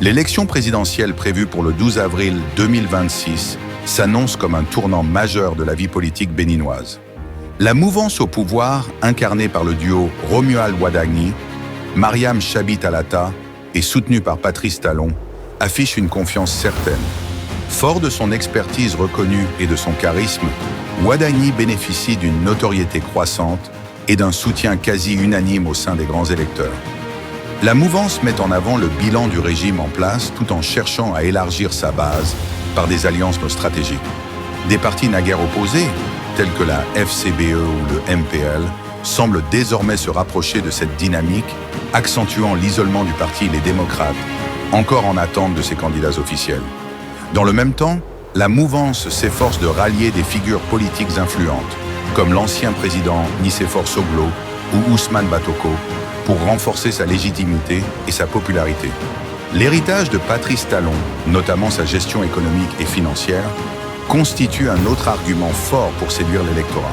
L'élection présidentielle prévue pour le 12 avril 2026 s'annonce comme un tournant majeur de la vie politique béninoise. La mouvance au pouvoir, incarnée par le duo Romuald Wadagni, Mariam Chabi Talata et soutenue par Patrice Talon, affiche une confiance certaine. Fort de son expertise reconnue et de son charisme, Wadagni bénéficie d'une notoriété croissante et d'un soutien quasi unanime au sein des grands électeurs. La mouvance met en avant le bilan du régime en place tout en cherchant à élargir sa base par des alliances stratégiques. Des partis naguère opposés, tels que la FCBE ou le MPL, semblent désormais se rapprocher de cette dynamique, accentuant l'isolement du parti Les Démocrates, encore en attente de ses candidats officiels. Dans le même temps, la mouvance s'efforce de rallier des figures politiques influentes, comme l'ancien président Nicéphore Soglo ou Ousmane Batoko, pour renforcer sa légitimité et sa popularité. L'héritage de Patrice Talon, notamment sa gestion économique et financière, constitue un autre argument fort pour séduire l'électorat.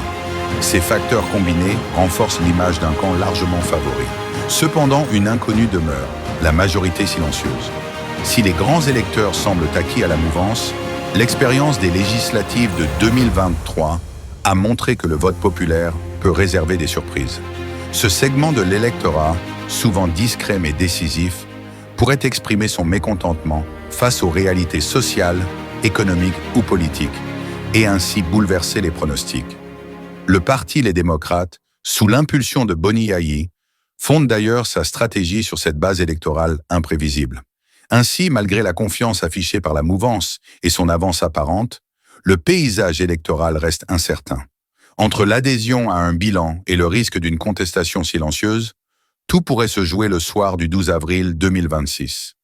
Ces facteurs combinés renforcent l'image d'un camp largement favori. Cependant, une inconnue demeure, la majorité silencieuse. Si les grands électeurs semblent acquis à la mouvance, l'expérience des législatives de 2023 a montré que le vote populaire peut réserver des surprises. Ce segment de l'électorat, souvent discret mais décisif, pourrait exprimer son mécontentement face aux réalités sociales, économiques ou politiques, et ainsi bouleverser les pronostics. Le parti Les Démocrates, sous l'impulsion de Boni Yayi, fonde d'ailleurs sa stratégie sur cette base électorale imprévisible. Ainsi, malgré la confiance affichée par la mouvance et son avance apparente, le paysage électoral reste incertain. Entre l'adhésion à un bilan et le risque d'une contestation silencieuse, tout pourrait se jouer le soir du 12 avril 2026.